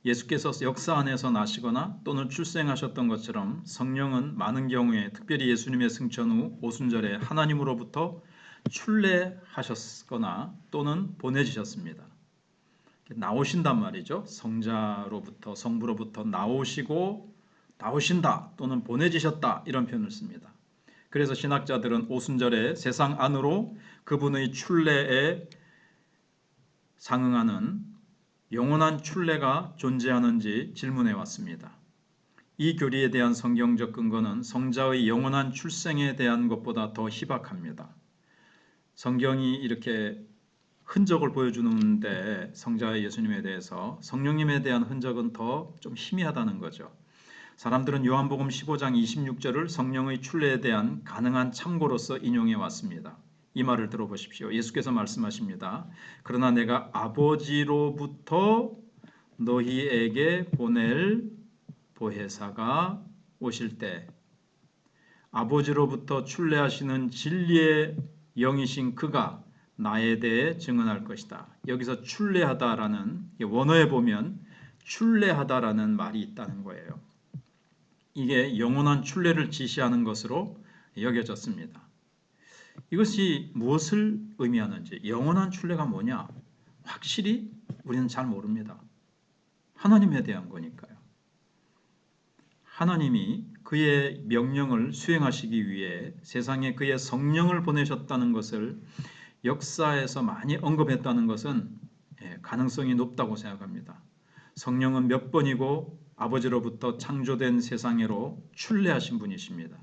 예수께서 역사 안에서 나시거나 또는 출생하셨던 것처럼 성령은 많은 경우에 특별히 예수님의 승천 후 오순절에 하나님으로부터 출례하셨거나 또는 보내지셨습니다. 나오신단 말이죠. 성자로부터 성부로부터 나오신다 또는 보내지셨다 이런 표현을 씁니다. 그래서 신학자들은 오순절에 세상 안으로 그분의 출례에 상응하는 영원한 출례가 존재하는지 질문해 왔습니다. 이 교리에 대한 성경적 근거는 성자의 영원한 출생에 대한 것보다 더 희박합니다. 성경이 이렇게 흔적을 보여주는데 성자 예수님에 대해서 성령님에 대한 흔적은 더 좀 희미하다는 거죠. 사람들은 요한복음 15장 26절을 성령의 출례에 대한 가능한 참고로서 인용해 왔습니다. 이 말을 들어보십시오. 예수께서 말씀하십니다. 그러나 내가 아버지로부터 너희에게 보낼 보혜사가 오실 때 아버지로부터 출례하시는 진리의 영이신 그가 나에 대해 증언할 것이다. 여기서 출례하다라는 원어에 보면 출례하다라는 말이 있다는 거예요. 이게 영원한 출례를 지시하는 것으로 여겨졌습니다. 이것이 무엇을 의미하는지, 영원한 출례가 뭐냐? 확실히 우리는 잘 모릅니다. 하나님에 대한 거니까요. 하나님이 그의 명령을 수행하시기 위해 세상에 그의 성령을 보내셨다는 것을 역사에서 많이 언급했다는 것은 가능성이 높다고 생각합니다. 성령은 몇 번이고 아버지로부터 창조된 세상으로 출례하신 분이십니다.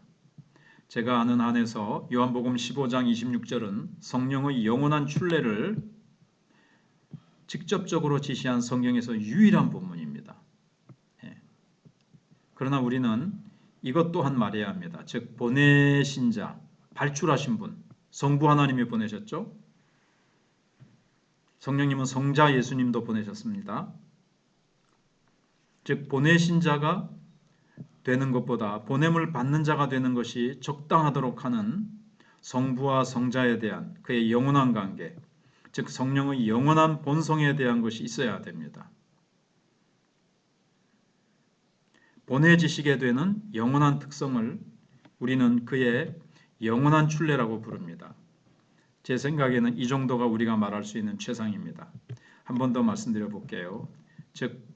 제가 아는 한에서 요한복음 15장 26절은 성령의 영원한 출례를 직접적으로 지시한 성경에서 유일한 본문입니다. 그러나 우리는 이것 또한 말해야 합니다. 즉 보내신 자, 발출하신 분, 성부 하나님이 보내셨죠. 성령님은 성자 예수님도 보내셨습니다. 즉 보내신 자가 되는 것보다 보냄을 받는 자가 되는 것이 적당하도록 하는 성부와 성자에 대한 그의 영원한 관계, 즉 성령의 영원한 본성에 대한 것이 있어야 됩니다. 보내지시게 되는 영원한 특성을 우리는 그의 영원한 출례라고 부릅니다. 제 생각에는 이 정도가 우리가 말할 수 있는 최상입니다. 한 번 더 말씀드려 볼게요. 즉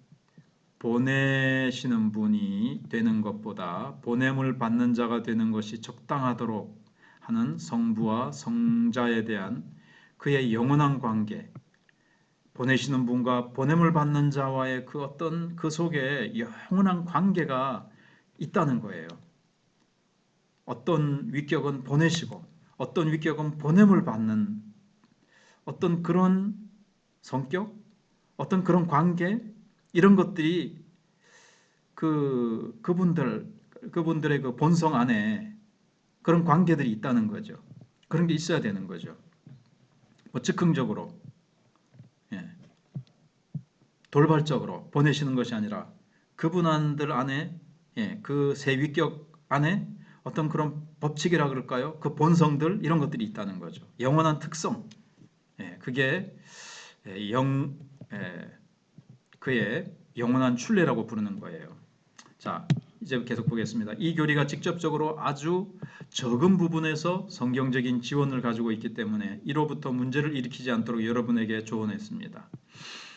보내시는 분이 되는 것보다 보냄을 받는 자가 되는 것이 적당하도록 하는 성부와 성자에 대한 그의 영원한 관계, 보내시는 분과 보냄을 받는 자와의 그 어떤 그 속에 영원한 관계가 있다는 거예요. 어떤 위격은 보내시고 어떤 위격은 보냄을 받는 어떤 그런 성격, 어떤 그런 관계 이런 것들이 그분들의 그 본성 안에 그런 관계들이 있다는 거죠. 그런 게 있어야 되는 거죠. 뭐 즉흥적으로 돌발적으로 보내시는 것이 아니라 그분들 안에 그 세 위격 안에 어떤 그런 법칙이라 그럴까요? 그 본성들 이런 것들이 있다는 거죠. 영원한 특성. 그게 그의 영원한 출례라고 부르는 거예요. 자, 이제 계속 보겠습니다. 이 교리가 직접적으로 아주 적은 부분에서 성경적인 지원을 가지고 있기 때문에 이로부터 문제를 일으키지 않도록 여러분에게 조언했습니다.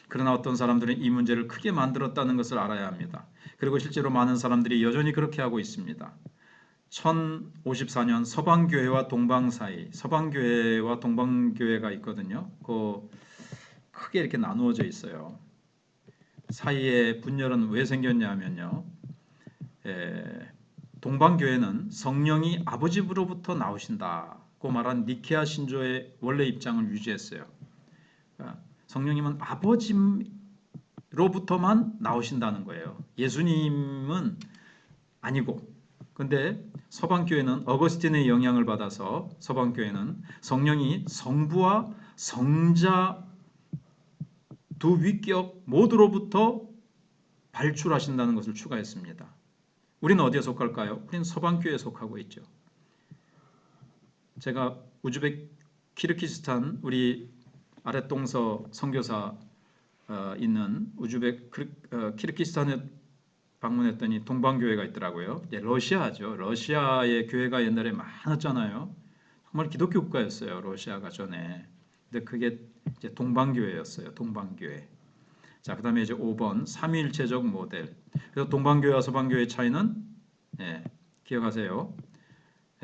그러나 어떤 사람들은 이 문제를 크게 만들었다는 것을 알아야 합니다. 그리고 실제로 많은 사람들이 여전히 그렇게 하고 있습니다. 1054년 서방교회와 동방 사이, 서방교회와 동방교회가 있거든요. 그 크게 이렇게 나누어져 있어요. 사이에 분열은 왜 생겼냐면요. 동방교회는 성령이 아버지로부터 나오신다. 고 말한 니케아 신조의 원래 입장을 유지했어요. 그러니까 성령님은 아버지로부터만 나오신다는 거예요. 예수님은 아니고. 근데 서방교회는 어거스틴의 영향을 받아서 서방교회는 성령이 성부와 성자 두 위격 모두로부터 발출하신다는 것을 추가했습니다. 우리는 어디에 속할까요? 우리는 서방교회에 속하고 있죠. 제가 우즈벡 키르기스탄 우리 아랫동서 선교사 있는 우즈벡 키르기스탄에 방문했더니 동방교회가 있더라고요. 러시아죠. 러시아의 교회가 옛날에 많았잖아요. 정말 기독교 국가였어요. 러시아가 전에. 근데 그게 이제 동방교회였어요. 동방교회. 자, 그다음에 이제 5번 삼위일체적 모델. 그래서 동방교회와 서방교회의 차이는 기억하세요.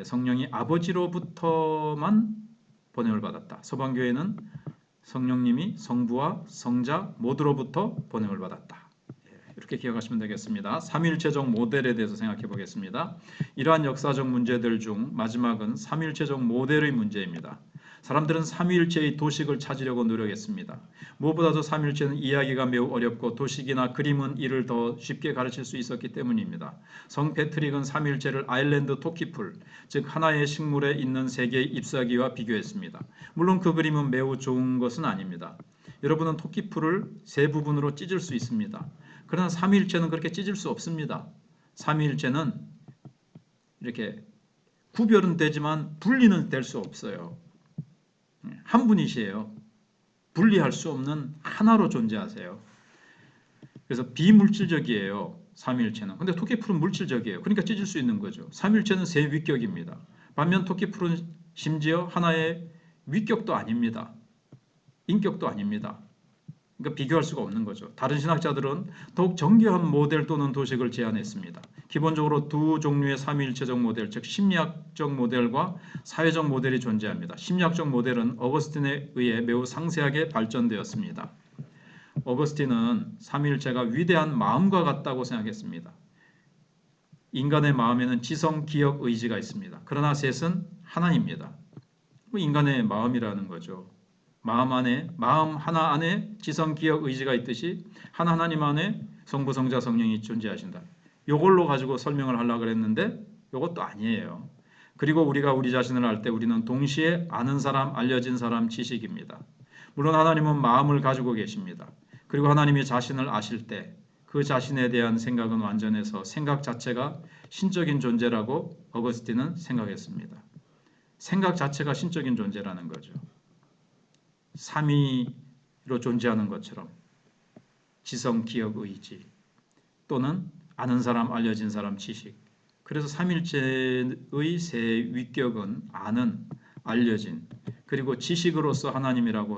성령이 아버지로부터만 번영을 받았다. 서방교회는 성령님이 성부와 성자 모두로부터 번영을 받았다. 이렇게 기억하시면 되겠습니다. 삼위일체적 모델에 대해서 생각해 보겠습니다. 이러한 역사적 문제들 중 마지막은 삼위일체적 모델의 문제입니다. 사람들은 삼위일체의 도식을 찾으려고 노력했습니다. 무엇보다도 삼위일체는 이해하기가 매우 어렵고 도식이나 그림은 이를 더 쉽게 가르칠 수 있었기 때문입니다. 성 패트릭은 삼위일체를 아일랜드 토끼풀, 즉 하나의 식물에 있는 세 개의 잎사귀와 비교했습니다. 물론 그 그림은 매우 좋은 것은 아닙니다. 여러분은 토끼풀을 세 부분으로 찢을 수 있습니다. 그러나 삼위일체는 그렇게 찢을 수 없습니다. 삼위일체는 이렇게 구별은 되지만 분리는 될 수 없어요. 한 분이시에요. 분리할 수 없는 하나로 존재하세요. 그래서 비물질적이에요. 삼위일체는. 근데 토끼풀은 물질적이에요. 그러니까 찢을 수 있는 거죠. 삼위일체는 세 위격입니다. 반면 토끼풀은 심지어 하나의 위격도 아닙니다. 인격도 아닙니다. 그러니까 비교할 수가 없는 거죠. 다른 신학자들은 더욱 정교한 모델 또는 도식을 제안했습니다. 기본적으로 두 종류의 삼위일체적 모델, 즉 심리학적 모델과 사회적 모델이 존재합니다. 심리학적 모델은 어거스틴에 의해 매우 상세하게 발전되었습니다. 어거스틴은 삼위일체가 위대한 마음과 같다고 생각했습니다. 인간의 마음에는 지성, 기억, 의지가 있습니다. 그러나 셋은 하나입니다. 인간의 마음이라는 거죠. 마음 하나 안에 지성, 기억, 의지가 있듯이 하나님 안에 성부, 성자, 성령이 존재하신다. 이걸로 가지고 설명을 하려고 그랬는데 이것도 아니에요. 그리고 우리가 우리 자신을 알 때 우리는 동시에 아는 사람, 알려진 사람, 지식입니다. 물론 하나님은 마음을 가지고 계십니다. 그리고 하나님이 자신을 아실 때 그 자신에 대한 생각은 완전해서 생각 자체가 신적인 존재라고 어거스틴은 생각했습니다. 생각 자체가 신적인 존재라는 거죠. 삼위로 존재하는 것처럼 지성, 기억, 의지 또는 아는 사람, 알려진 사람, 지식. 그래서 삼일체의 세 위격은 아는, 알려진 그리고 지식으로서 하나님이라고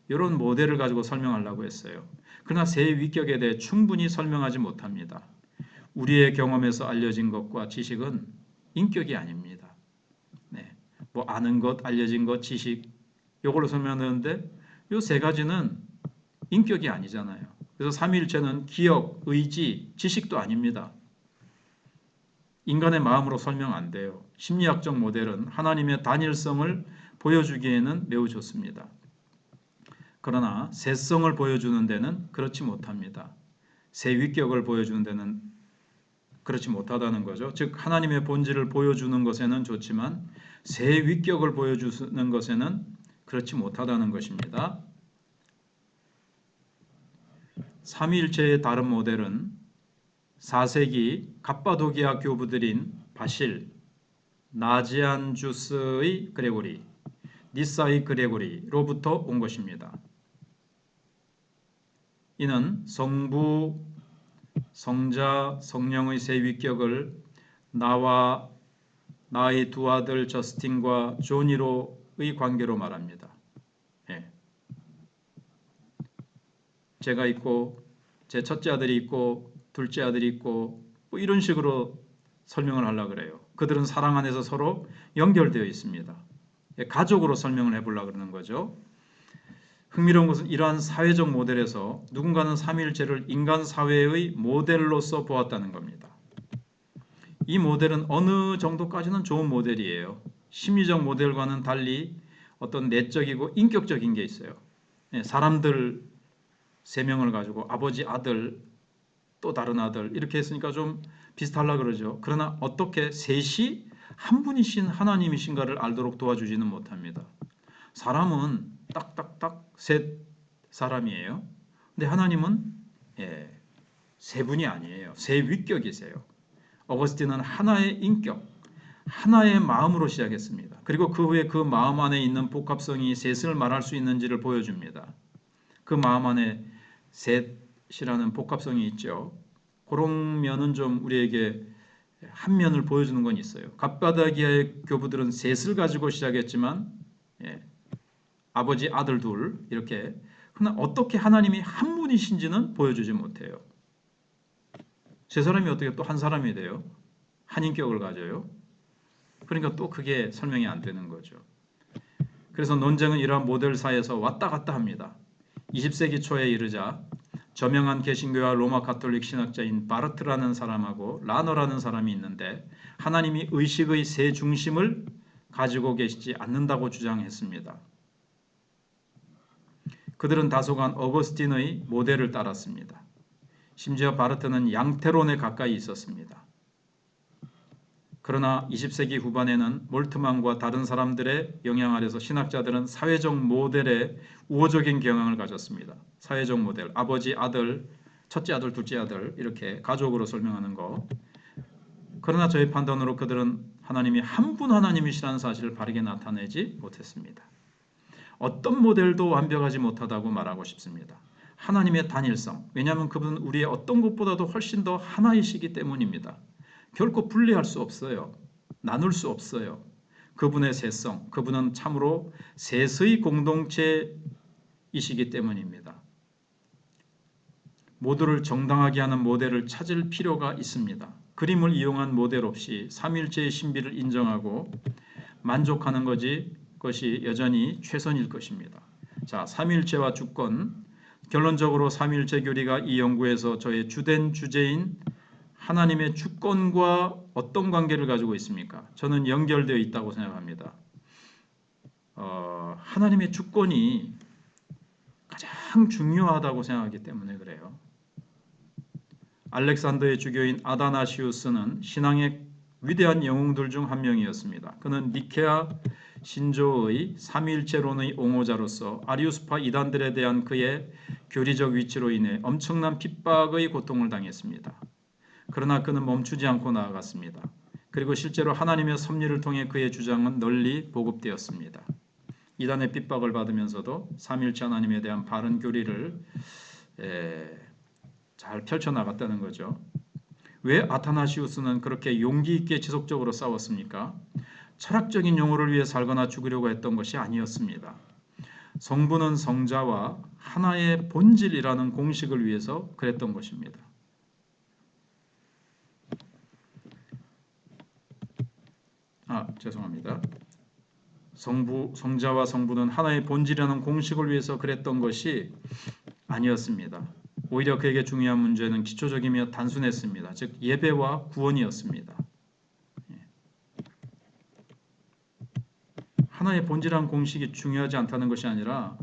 이런 모델을 가지고 설명하려고 했어요. 그러나 세 위격에 대해 충분히 설명하지 못합니다. 우리의 경험에서 알려진 것과 지식은 인격이 아닙니다. 뭐 아는 것, 알려진 것, 지식 이걸로 설명하는데 이 세 가지는 인격이 아니잖아요. 그래서 삼위일체는 기억, 의지, 지식도 아닙니다. 인간의 마음으로 설명 안 돼요. 심리학적 모델은 하나님의 단일성을 보여주기에는 매우 좋습니다. 그러나 세성을 보여주는 데는 그렇지 못합니다. 세 위격을 보여주는 데는 그렇지 못하다는 거죠. 즉 하나님의 본질을 보여주는 것에는 좋지만 세 위격을 보여주는 것에는 그렇지 못하다는 것입니다. 삼위일체의 다른 모델은 4세기 갑바도기아 교부들인 바실, 나지안주스의 그레고리, 니사의 그레고리로부터 온 것입니다. 이는 성부, 성자, 성령의 세 위격을 나와 나의 두 아들 저스틴과 조니로의 관계로 말합니다. 제가 있고 제 첫째 아들이 있고 둘째 아들이 있고 뭐 이런 식으로 설명을 하려고 그래요. 그들은 사랑 안에서 서로 연결되어 있습니다. 가족으로 설명을 해보려고 그러는 거죠. 흥미로운 것은 이러한 사회적 모델에서 누군가는 삼위일체를 인간 사회의 모델로서 보았다는 겁니다. 이 모델은 어느 정도까지는 좋은 모델이에요. 심리적 모델과는 달리 어떤 내적이고 인격적인 게 있어요. 사람들 3명을 가지고 아버지, 아들, 또 다른 아들 이렇게 했으니까 좀 비슷하려고 그러죠. 그러나 어떻게 셋이 한 분이신 하나님이신가를 알도록 도와주지는 못합니다. 사람은 딱딱딱 셋 사람이에요. 근데 하나님은 세 분이 아니에요. 세 위격이세요. 어거스틴은 하나의 인격, 하나의 마음으로 시작했습니다. 그리고 그 후에 그 마음 안에 있는 복합성이 셋을 말할 수 있는지를 보여줍니다. 그 마음 안에 셋이라는 복합성이 있죠. 그런 면은 좀 우리에게 한 면을 보여주는 건 있어요. 갑바다기아의 교부들은 셋을 가지고 시작했지만 아버지, 아들 둘 이렇게. 그러나 어떻게 하나님이 한 분이신지는 보여주지 못해요. 세 사람이 어떻게 또 한 사람이 돼요? 한 인격을 가져요? 그러니까 또 그게 설명이 안 되는 거죠. 그래서 논쟁은 이러한 모델사에서 왔다 갔다 합니다. 20세기 초에 이르자 저명한 개신교와 로마 가톨릭 신학자인 바르트라는 사람하고 라너라는 사람이 있는데 하나님이 의식의 세 중심을 가지고 계시지 않는다고 주장했습니다. 그들은 다소간 어거스틴의 모델을 따랐습니다. 심지어 바르트는 양태론에 가까이 있었습니다. 그러나 20세기 후반에는 몰트만과 다른 사람들의 영향 아래서 신학자들은 사회적 모델에 우호적인 경향을 가졌습니다. 사회적 모델, 아버지, 아들, 첫째 아들, 둘째 아들 이렇게 가족으로 설명하는 거. 그러나 저희 판단으로 그들은 하나님이 한 분 하나님이시라는 사실을 바르게 나타내지 못했습니다. 어떤 모델도 완벽하지 못하다고 말하고 싶습니다. 하나님의 단일성, 왜냐하면 그분은 우리의 어떤 것보다도 훨씬 더 하나이시기 때문입니다. 결코 분리할 수 없어요. 나눌 수 없어요. 그분의 세성, 그분은 참으로 셋의 공동체이시기 때문입니다. 모두를 정당하게 하는 모델을 찾을 필요가 있습니다. 그림을 이용한 모델 없이 삼위일체의 신비를 인정하고 만족하는 것이 여전히 최선일 것입니다. 자, 삼위일체와 주권. 결론적으로 삼위일체 교리가 이 연구에서 저의 주된 주제인 하나님의 주권과 어떤 관계를 가지고 있습니까? 저는 연결되어 있다고 생각합니다. 하나님의 주권이 가장 중요하다고 생각하기 때문에 그래요. 알렉산더의 주교인 아다나시우스는 신앙의 위대한 영웅들 중 한 명이었습니다. 그는 니케아 신조의 삼위일체론의 옹호자로서 아리우스파 이단들에 대한 그의 교리적 위치로 인해 엄청난 핍박의 고통을 당했습니다. 그러나 그는 멈추지 않고 나아갔습니다. 그리고 실제로 하나님의 섭리를 통해 그의 주장은 널리 보급되었습니다. 이단의 핍박을 받으면서도 삼위일체 하나님에 대한 바른 교리를 잘 펼쳐나갔다는 거죠. 왜 아타나시우스는 그렇게 용기 있게 지속적으로 싸웠습니까? 철학적인 용어를 위해 살거나 죽으려고 했던 것이 아니었습니다. 성부는 성자와 하나의 본질이라는 공식을 위해서 그랬던 것입니다. 죄송합니다. 성자와 성부는 하나의 본질이라는 공식을 위해서 그랬던 것이 아니었습니다. 오히려 그에게 중요한 문제는 기초적이며 단순했습니다. 즉 예배와 구원이었습니다. 하나의 본질이라는 공식이 중요하지 않다는 것이 아니라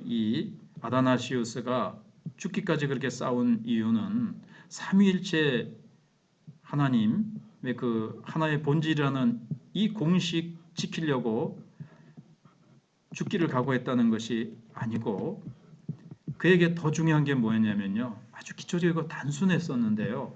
이 아다나시우스가 죽기까지 그렇게 싸운 이유는 삼위일체 하나님의 그 하나의 본질이라는 이 공식 지키려고 죽기를 각오했다는 것이 아니고 그에게 더 중요한 게 뭐였냐면요. 아주 기초적이고 단순했었는데요.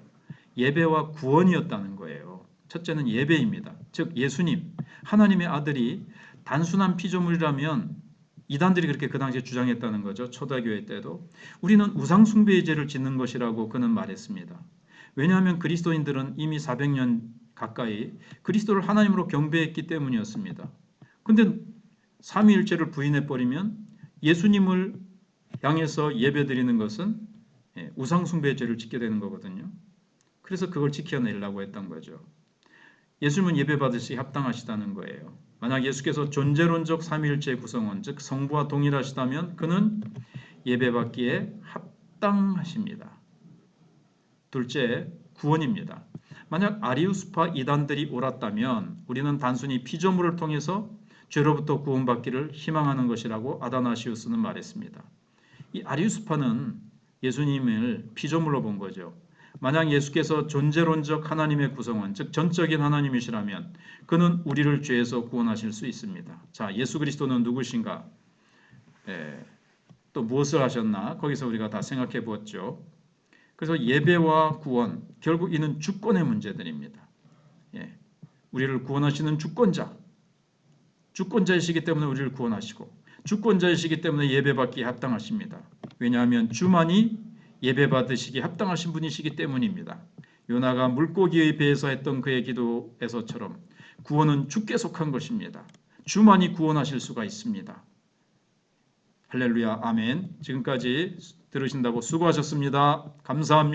예배와 구원이었다는 거예요. 첫째는 예배입니다. 즉 예수님, 하나님의 아들이 단순한 피조물이라면 이단들이 그렇게 그 당시에 주장했다는 거죠. 초대교회 때도. 우리는 우상 숭배의 죄를 짓는 것이라고 그는 말했습니다. 왜냐하면 그리스도인들은 이미 400년 가까이 그리스도를 하나님으로 경배했기 때문이었습니다. 그런데 삼위일체를 부인해버리면 예수님을 향해서 예배드리는 것은 우상 숭배의 죄를 짓게 되는 거거든요. 그래서 그걸 지켜내려고 했던 거죠. 예수님은 예배받으시 합당하시다는 거예요. 만약 예수께서 존재론적 삼위일체 구성원, 즉 성부와 동일하시다면 그는 예배받기에 합당하십니다. 둘째, 구원입니다. 만약 아리우스파 이단들이 옳았다면 우리는 단순히 피조물을 통해서 죄로부터 구원받기를 희망하는 것이라고 아다나시우스는 말했습니다. 이 아리우스파는 예수님을 피조물로 본 거죠. 만약 예수께서 존재론적 하나님의 구성원, 즉 전적인 하나님이시라면 그는 우리를 죄에서 구원하실 수 있습니다. 자, 예수 그리스도는 누구신가? 또 무엇을 하셨나? 거기서 우리가 다 생각해 보았죠. 그래서 예배와 구원, 결국 이는 주권의 문제들입니다. 우리를 구원하시는 주권자이시기 때문에 우리를 구원하시고 주권자이시기 때문에 예배받기에 합당하십니다. 왜냐하면 주만이 예배받으시기에 합당하신 분이시기 때문입니다. 요나가 물고기의 배에서 했던 그의 기도에서처럼 구원은 주께 속한 것입니다. 주만이 구원하실 수가 있습니다. 할렐루야, 아멘. 지금까지 들으신다고 수고하셨습니다. 감사합니다.